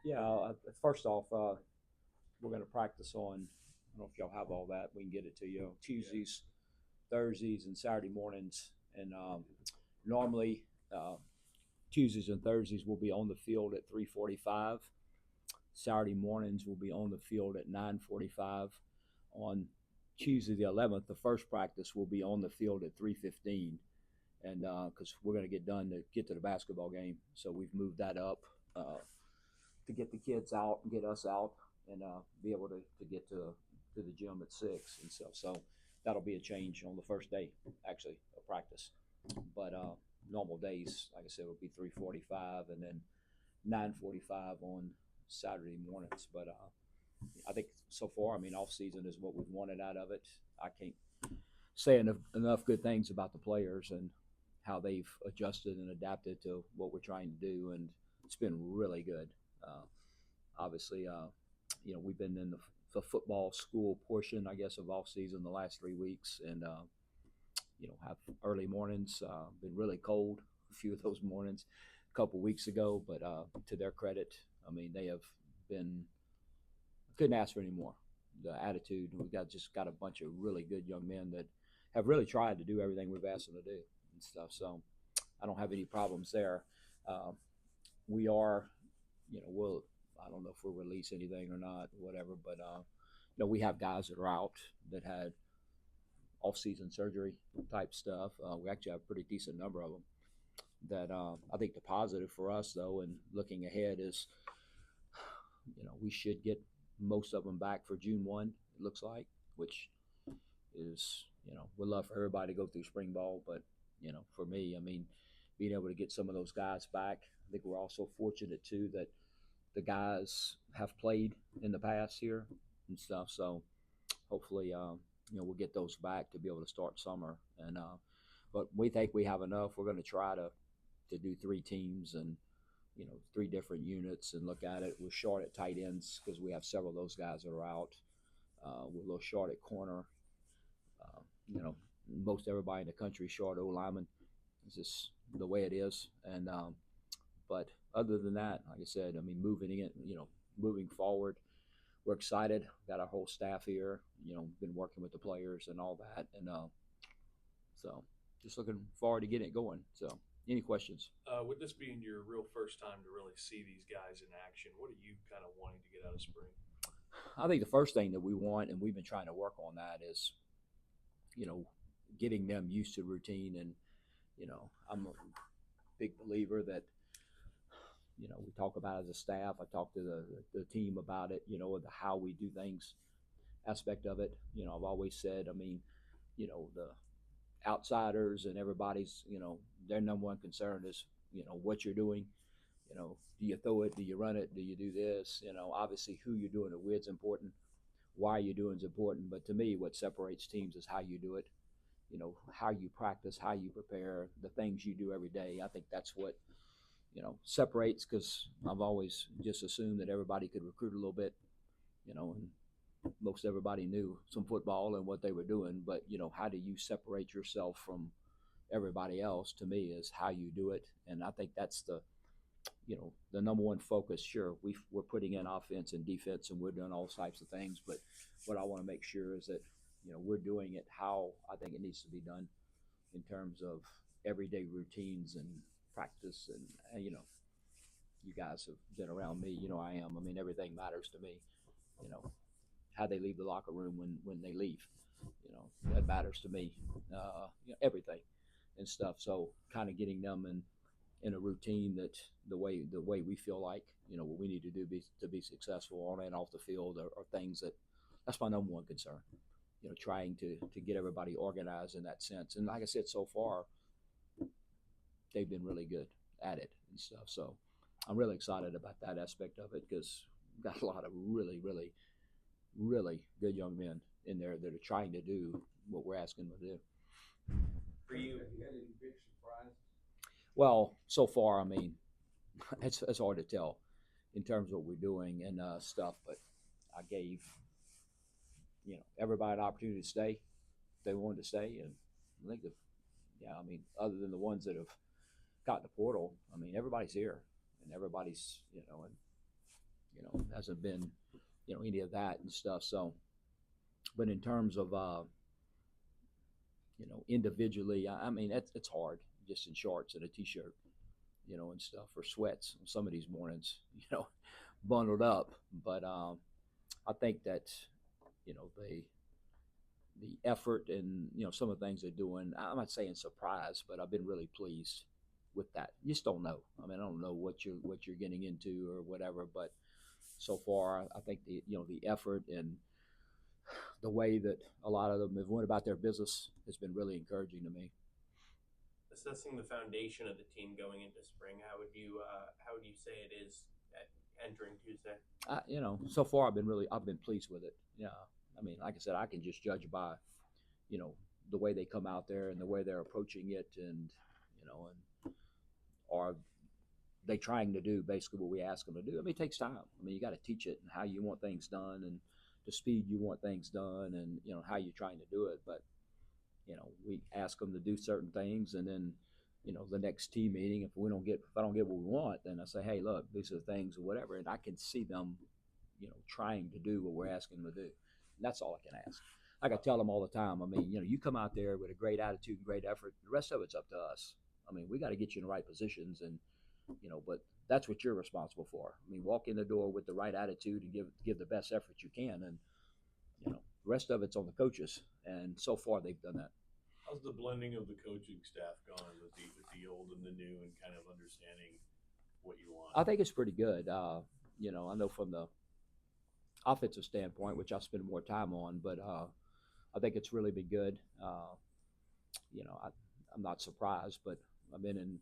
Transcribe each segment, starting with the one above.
Yeah. First off, we're going to practice on. I don't know if y'all have all that. We can get it to you. Tuesdays, Thursdays, and Saturday mornings. And normally, uh, Tuesdays and Thursdays will be on the field at 3:45. Saturday mornings will be on the field at 9:45. On Tuesday the 11th, the first practice will be on the field at 3:15, and because we're going to get done to get to the basketball game, so we've moved that up to get the kids out and get us out and be able to get to the gym at 6 and stuff. So that'll be a change on the first day, actually, of practice. But normal days, like I said, will be 3:45 and then 9:45 on Saturday mornings. But I think so far, I mean, off season is what we've wanted out of it. I can't say enough good things about the players and how they've adjusted and adapted to what we're trying to do, and it's been really good. Uh, Obviously, we've been in the football school portion, I guess, of off season the last 3 weeks, and have early mornings. Been really cold a few of those mornings a couple weeks ago, but to their credit, I mean, they have been couldn't ask for any more. The attitude we got a bunch of really good young men that have really tried to do everything we've asked them to do and stuff. So I don't have any problems there. Um, we are, we'll I don't know if we'll release anything or not, whatever, but we have guys that are out that had off-season surgery type stuff. We actually have a pretty decent number of them. That I think the positive for us though, and looking ahead is, we should get most of them back for June 1. It looks like, which is, we'd love for everybody to go through spring ball, but for me, I mean, being able to get some of those guys back. I think we're also fortunate too that the guys have played in the past here and stuff. So hopefully, we'll get those back to be able to start summer. And but we think we have enough. We're going to try to do 3 teams and three different units and look at it. We're short at tight ends because we have several of those guys that are out. We're a little short at corner. Uh, you know, Most everybody in the country is short O lineman. It's just the way it is. And but other than that, like I said, I mean, moving forward, we're excited. Got our whole staff here. Been working with the players and all that, and so just looking forward to getting it going. So, any questions? With this being your real first time to really see these guys in action, what are you kind of wanting to get out of spring? I think the first thing that we want, and we've been trying to work on that, is you know getting them used to routine. And I'm a big believer that we talk about as a staff. I talk to the team about it. The how we do things aspect of it. I've always said, I mean, the outsiders and everybody's, their number one concern is, what you're doing. Do you throw it? Do you run it? Do you do this? Obviously who you're doing it with is important. Why you're doing is important. But to me, what separates teams is how you do it. How you practice, how you prepare, the things you do every day. I think that's what, separates, because I've always just assumed that everybody could recruit a little bit, and most everybody knew some football and what they were doing. But how do you separate yourself from everybody else? To me, is how you do it, and I think that's the number one focus. Sure, we're putting in offense and defense, and we're doing all types of things. But what I want to make sure is that we're doing it how I think it needs to be done in terms of everyday routines and practice. And you guys have been around me. I am. I mean, everything matters to me. You know, how they leave the locker room when they leave. That matters to me. Everything and stuff. So kind of getting them in a routine that the way we feel like what we need to do to be successful on and off the field are things that's my number one concern. Trying to get everybody organized in that sense. And like I said, so far they've been really good at it and stuff. So I'm really excited about that aspect of it because we've got a lot of really, really, really good young men in there that are trying to do what we're asking them to do. For you, Have you had any big surprises? Well, so far, I mean, it's hard to tell in terms of what we're doing and stuff, but I gave everybody an opportunity to stay. They wanted to stay, and I think yeah, I mean, other than the ones that have got the portal, I mean, everybody's here, and everybody's and hasn't been, any of that and stuff. So, but in terms of, individually, I mean, it's hard just in shorts and a t-shirt, and stuff, or sweats on some of these mornings, bundled up. But I think that, they the effort and some of the things they're doing. I'm not saying surprised, but I've been really pleased with that. You just don't know. I mean, I don't know what you're getting into or whatever, but so far, I think the effort and the way that a lot of them have went about their business has been really encouraging to me. Assessing the foundation of the team going into spring, how would you say it is entering Tuesday? So far I've been pleased with it. Yeah, I mean, like I said, I can just judge by, you know, the way they come out there and the way they're approaching it, and and are they trying to do basically what we ask them to do? I mean, it takes time. I mean, you got to teach it and how you want things done and the speed you want things done, and how you're trying to do it. But we ask them to do certain things, and then the next team meeting, if I don't get what we want, then I say, hey, look, these are the things or whatever, and I can see them trying to do what we're asking them to do. And that's all I can ask. Like I tell them all the time, I mean, you come out there with a great attitude and great effort. The rest of it's up to us. I mean, we got to get you in the right positions, and but that's what you're responsible for. I mean, walk in the door with the right attitude and give the best effort you can, and the rest of it's on the coaches. And so far, they've done that. How's the blending of the coaching staff gone with the old and the new, and kind of understanding what you want? I think it's pretty good. I know from the offensive standpoint, which I spend more time on, but I think it's really been good. I'm not surprised, but I've been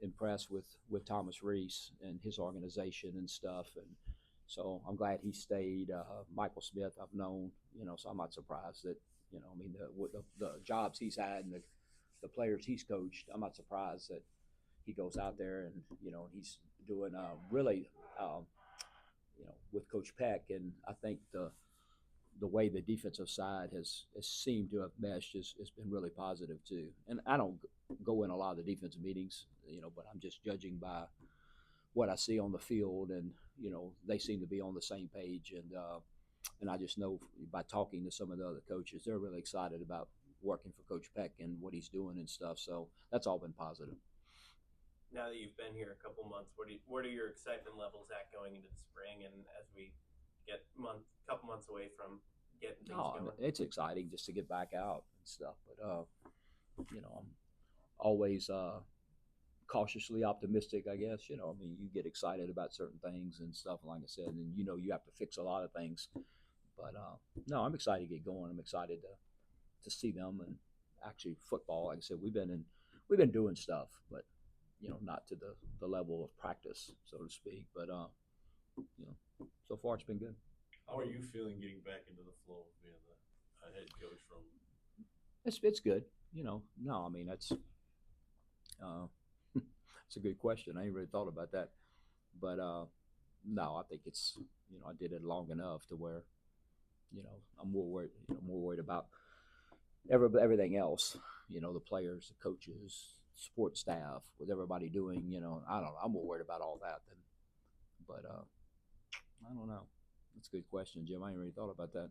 impressed with Thomas Reese and his organization and stuff, and so I'm glad he stayed. Michael Smith, I've known, so I'm not surprised that I mean, the jobs he's had and the players he's coached, I'm not surprised that he goes out there and he's doing really with Coach Peck, and I think the way the defensive side has seemed to have meshed has been really positive too. And I don't go in a lot of the defensive meetings, but I'm just judging by what I see on the field, and they seem to be on the same page, and I just know by talking to some of the other coaches, they're really excited about working for Coach Peck and what he's doing and stuff. So that's all been positive. Now that you've been here a couple months, what are your excitement levels at going into the spring, and as we get couple months away from getting things going? It's exciting just to get back out and stuff. But I'm always cautiously optimistic, I guess. I mean, you get excited about certain things and stuff, like I said, and you have to fix a lot of things. But no, I'm excited to get going. I'm excited to see them, and actually football. Like I said, we've been doing stuff, but not to the level of practice, so to speak. But so far it's been good. How are you feeling getting back into the flow of being the head coach from? It's good. No, I mean that's it's a good question. I ain't really thought about that, but no, I think it's I did it long enough to where I'm more worried about everything else. The players, the coaches, support staff, with everybody doing. I don't know. I'm more worried about all that than. But I don't know. That's a good question, Jim. I ain't really thought about that.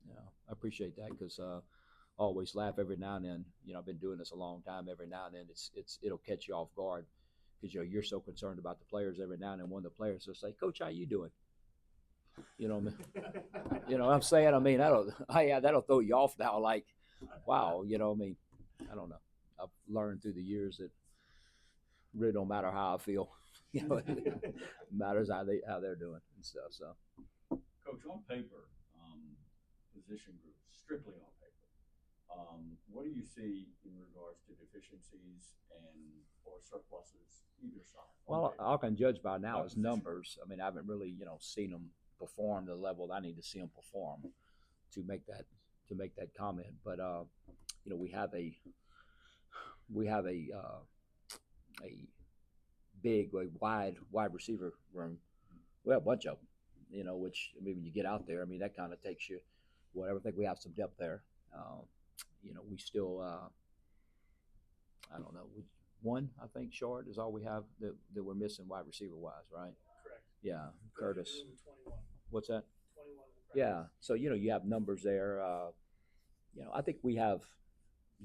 Yeah, I appreciate that, because I always laugh every now and then. I've been doing this a long time. Every now and then, it'll catch you off guard, because you're so concerned about the players. Every now and then, one of the players will say, "Coach, how you doing?" You know what I mean? What I'm saying? I mean, that'll throw you off now. Like, wow. I mean, I don't know. I've learned through the years that really don't matter how I feel. It matters how they're doing and stuff. So, Coach, on paper, position groups, strictly on paper, what do you see in regards to deficiencies or surpluses either side? well, all I can judge by now is numbers. I mean, I haven't really seen them perform to the level that I need to see them perform to make that comment. But we have a big, wide receiver room. We have a bunch of them, which, I mean, when you get out there, I mean, that kind of takes you whatever. I think we have some depth there. We still, I don't know, one, I think, short is all we have that we're missing wide receiver wise, right? Correct. Yeah, Curtis. 21. What's that? 21 in the practice. Yeah. So you have numbers there. I think we have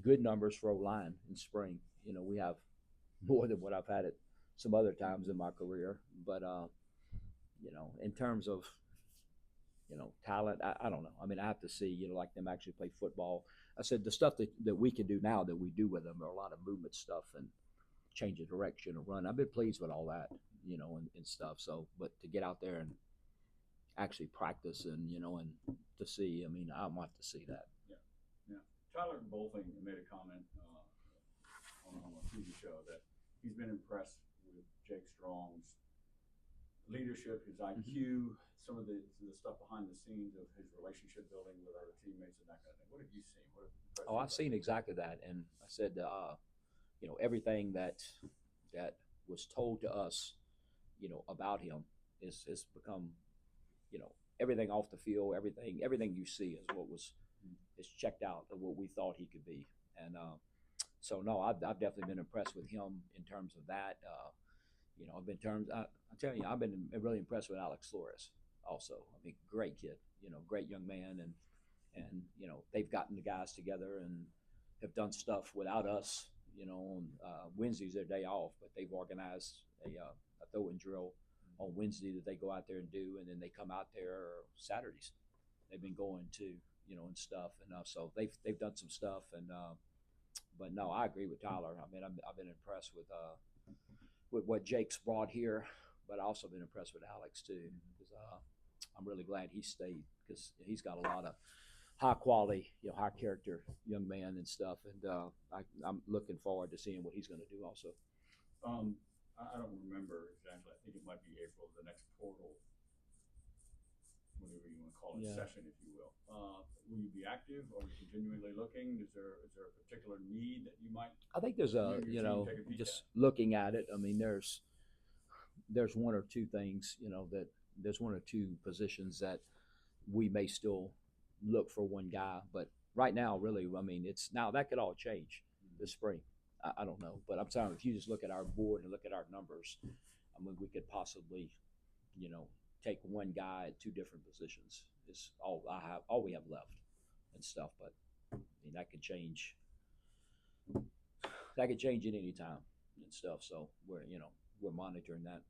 good numbers for O-line in spring. We have more than what I've had at some other times in my career. But in terms of talent, I don't know. I mean, I have to see like them actually play football. I said the stuff that we can do now that we do with them are a lot of movement stuff and change of direction and run. I've been pleased with all that, and stuff. So, but to get out there and actually practice and to see, I mean, I'm have to see that. Yeah. Tyler Bolfing made a comment on a TV show that he's been impressed with Jake Strong's leadership, his IQ, some of the stuff behind the scenes of his relationship building with other teammates and that kind of thing. What have you seen? What have impressed you I've seen exactly that, and I said, everything that was told to us, about him is become, everything off the field, everything you see is what is checked out of what we thought he could be, and so no, I've definitely been impressed with him in terms of that. I tell you, I've been really impressed with Alex Flores also. I mean, great kid, great young man, and they've gotten the guys together and have done stuff without us. On Wednesday's their day off, but they've organized a throw-in drill on Wednesday that they go out there and do, and then they come out there Saturdays. They've been going to, and stuff, and so they've done some stuff, and but no, I agree with Tyler. I mean, I've been impressed with what Jake's brought here, but I also been impressed with Alex too, because I'm really glad he stayed because he's got a lot of high quality, high character young man and stuff, and I'm looking forward to seeing what he's going to do also. I don't remember exactly. I think it might be April, the next portal, whatever you want to call it, session, if you will. Will you be active or continually looking? Is there a particular need that you might? I think there's just looking at it. I mean, there's one or two things, that there's one or two positions that we may still look for one guy, but right now, really, I mean, now that could all change this spring. I don't know, but I'm telling you, if you just look at our board and look at our numbers, I mean, we could possibly, take one guy at two different positions. Is all we have left and stuff. But I mean, that could change. That could change at any time and stuff. So we're monitoring that.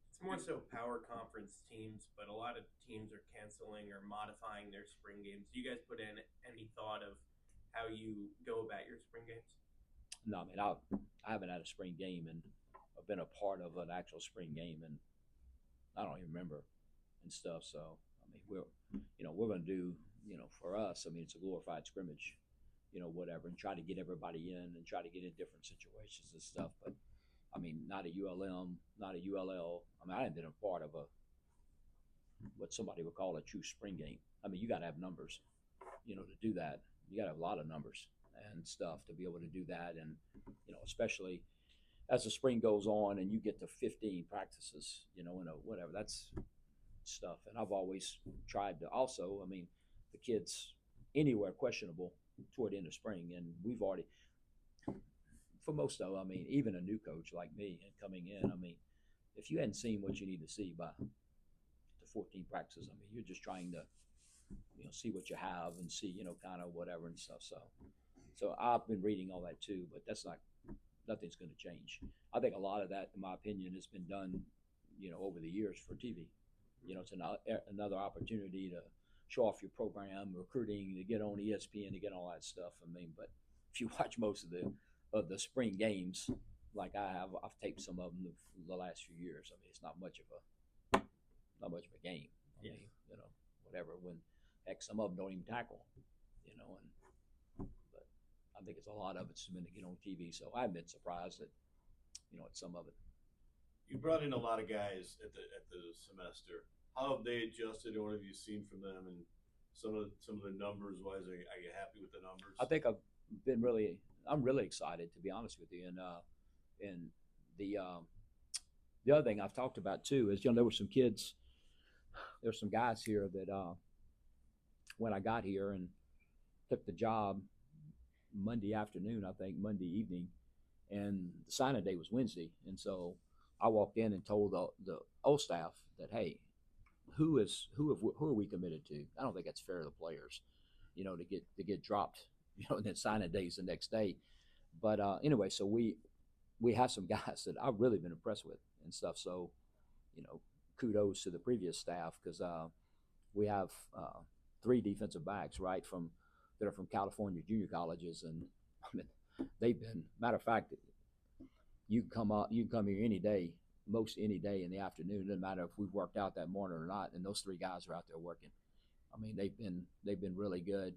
It's more so power conference teams, but a lot of teams are canceling or modifying their spring games. Do you guys put in any thought of how you go about your spring games? No, I mean, I haven't had a spring game, and I've been a part of an actual spring game, and I don't even remember and stuff. So I mean, we're going to do, for us, I mean, it's a glorified scrimmage, whatever, and try to get everybody in and try to get in different situations and stuff. But I mean, not a ULM, not a ULL. I mean, I haven't been a part of what somebody would call a true spring game. I mean, you got to have numbers, to do that. You got to have a lot of numbers and stuff to be able to do that. And, especially as the spring goes on and you get to 15 practices, whatever, that's stuff. And I've always tried to also, I mean, the kids anywhere questionable toward the end of spring. And we've already, for most of them, I mean, even a new coach like me and coming in, I mean, if you hadn't seen what you need to see by the 14 practices, I mean, you're just trying to, see what you have and see, kind of whatever and stuff. So I've been reading all that too, but nothing's going to change. I think a lot of that, in my opinion, has been done, over the years for TV. It's another opportunity to show off your program, recruiting, to get on ESPN, to get all that stuff. I mean, but if you watch most of the spring games, like I have, I've taped some of them the last few years. I mean, it's not much of a game. I mean, whatever. When heck, some of them don't even tackle. But I think it's a lot of it's been to get on TV. So I've been surprised at some of it. You brought in a lot of guys at the semester. How have they adjusted, or what have you seen from them, and some of the numbers wise? Are you happy with the numbers? I think I'm really excited, to be honest with you. And the other thing I've talked about too is, there were some guys here that when I got here and took the job Monday afternoon, I think Monday evening, and the signing day was Wednesday. And so I walked in and told the old staff that, hey, who are we committed to? I don't think that's fair to the players, to get dropped, and then signing days the next day. But anyway, so we have some guys that I've really been impressed with and stuff. So, kudos to the previous staff because we have three defensive backs, right, that are from California junior colleges, and I mean, they've been. Matter of fact, you can come here any day, most any day in the afternoon. It doesn't matter if we've worked out that morning or not, and those three guys are out there working. I mean, they've been really good.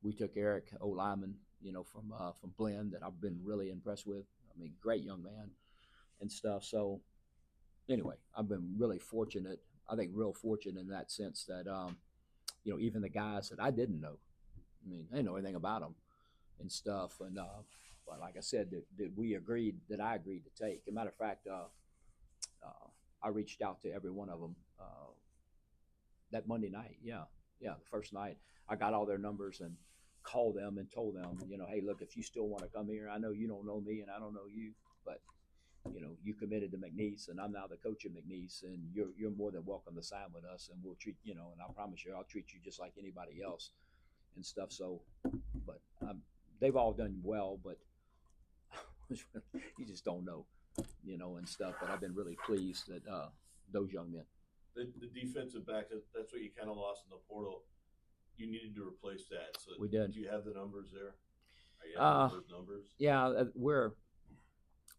We took Eric, old lineman, from Glenn, that I've been really impressed with. I mean, great young man and stuff. So anyway, I've been really fortunate. I think real fortunate in that sense that even the guys that I didn't know, I mean, I didn't know anything about them and stuff. And but like I said, that I agreed to take. As a matter of fact, I reached out to every one of them that Monday night. Yeah, the first night I got all their numbers and called them and told them, hey, look, if you still want to come here, I know you don't know me and I don't know you, but you committed to McNeese, and I'm now the coach of McNeese, and you're more than welcome to sign with us, and we'll treat and I promise you, I'll treat you just like anybody else and stuff. So, but they've all done well, but you just don't know, and stuff. But I've been really pleased that those young men. The defensive back, that's what you kind of lost in the portal. You needed to replace that. So We did. Do you have the numbers there? Are you having those numbers? Yeah, we're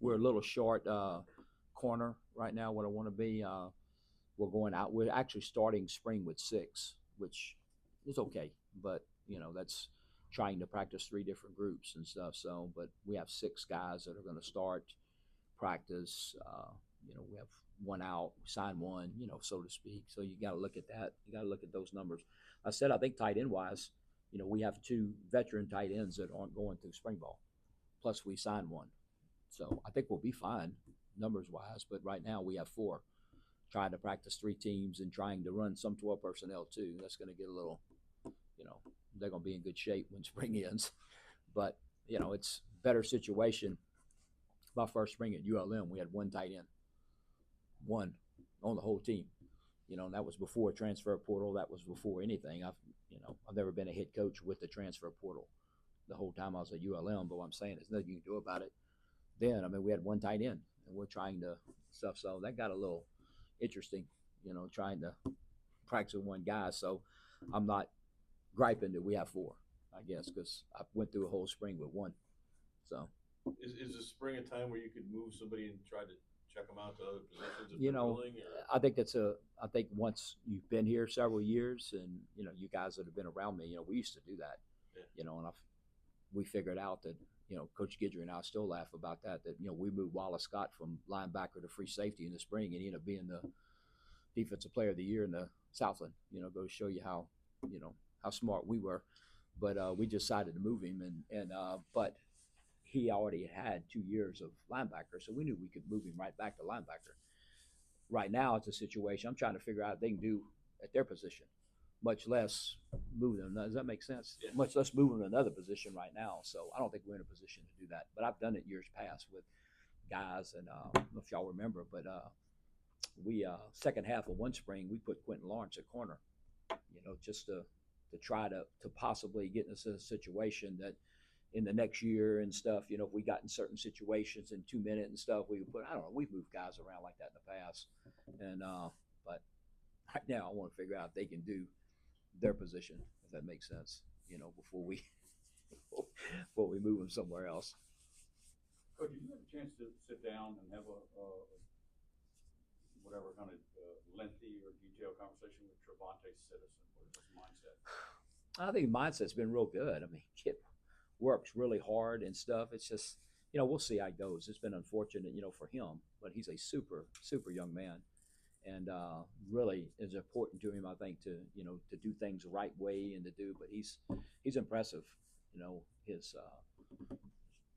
a little short corner right now. What I want to be, we're going out. We're actually starting spring with 6, which is okay, but that's trying to practice 3 different groups and stuff. So, but we have 6 guys that are going to start practice. We have one out, sign one, so to speak. So you got to look at that. You got to look at those numbers. I said, I think tight end wise, we have 2 veteran tight ends that aren't going through spring ball. Plus we signed one. So I think we'll be fine numbers wise. But right now we have 4 trying to practice 3 teams and trying to run some 12 personnel too. That's going to get a little, they're going to be in good shape when spring ends. But, it's better situation. My first spring at ULM, we had 1 tight end, 1 on the whole team, and that was before transfer portal. That was before anything. I've never been a head coach with the transfer portal the whole time I was at ULM, but what I'm saying is nothing you can do about it. Then, I mean, we had 1 tight end, and we're trying to stuff. So that got a little interesting, trying to practice with 1 guy. So I'm not griping that we have 4, I guess, because I went through a whole spring with 1. So is the spring a time where you could move somebody and try to check them out to other positions if they're willing? Or? I think once you've been here several years, and you guys that have been around me, we used to do that. Yeah. And we figured out that Coach Guidry and I still laugh about that we moved Wallace Scott from linebacker to free safety in the spring, and he ended up being the defensive player of the year in the Southland. Go show you how how smart we were. But we decided to move him, and but he already had 2 years of linebacker, so we knew we could move him right back to linebacker. Right now, it's a situation I'm trying to figure out what they can do at their position, much less move them. Does that make sense? Yeah. Much less move them to another position right now. So I don't think we're in a position to do that. But I've done it years past with guys, and I don't know if y'all remember, but we second half of one spring we put Quentin Lawrence at corner, just to try to possibly get us in a situation that in the next year and stuff, if we got in certain situations in 2 minutes and stuff, we would put, I don't know, we've moved guys around like that in the past. And, but right now I want to figure out if they can do their position, if that makes sense, before we move them somewhere else. Coach, did you have a chance to sit down and have a whatever kind of lengthy or detailed conversation with Trevante Citizen? What is his mindset? I think mindset's been real good. I mean, kid works really hard and stuff. It's just, we'll see how it goes. It's been unfortunate, for him, but he's a super, super young man. And really is important to him, I think, to do things the right way and to do. But he's impressive, his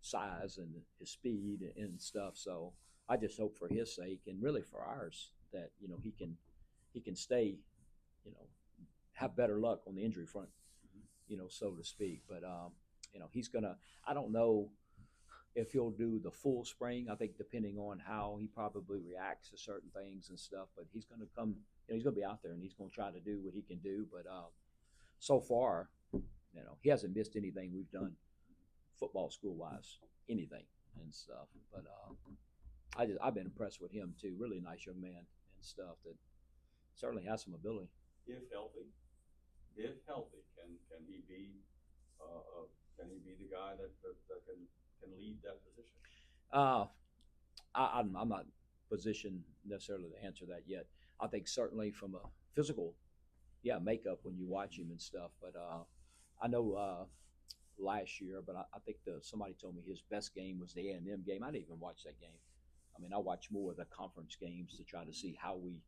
size and his speed and stuff. So I just hope for his sake and really for ours that he can stay, have better luck on the injury front, so to speak. But he's gonna. I don't know. if he'll do the full spring. I think depending on how he probably reacts to certain things and stuff, but he's going to come. He's going to be out there and he's going to try to do what he can do. But so far, he hasn't missed anything we've done football school wise, anything and stuff. But I've been impressed with him too. Really nice young man and stuff that certainly has some ability. If healthy, can he be the guy that can lead that position? I'm not positioned necessarily to answer that yet. I think certainly from a physical, makeup when you watch him and stuff. But I know last year, but I think somebody told me his best game was the A&M game. I didn't even watch that game. I mean, I watched more of the conference games to try to see how we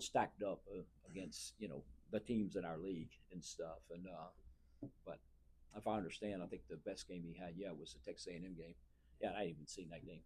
stacked up against the teams in our league and stuff. And but if I understand, I think the best game he had, was the Texas A&M game. Yeah, I hadn't even seen that game.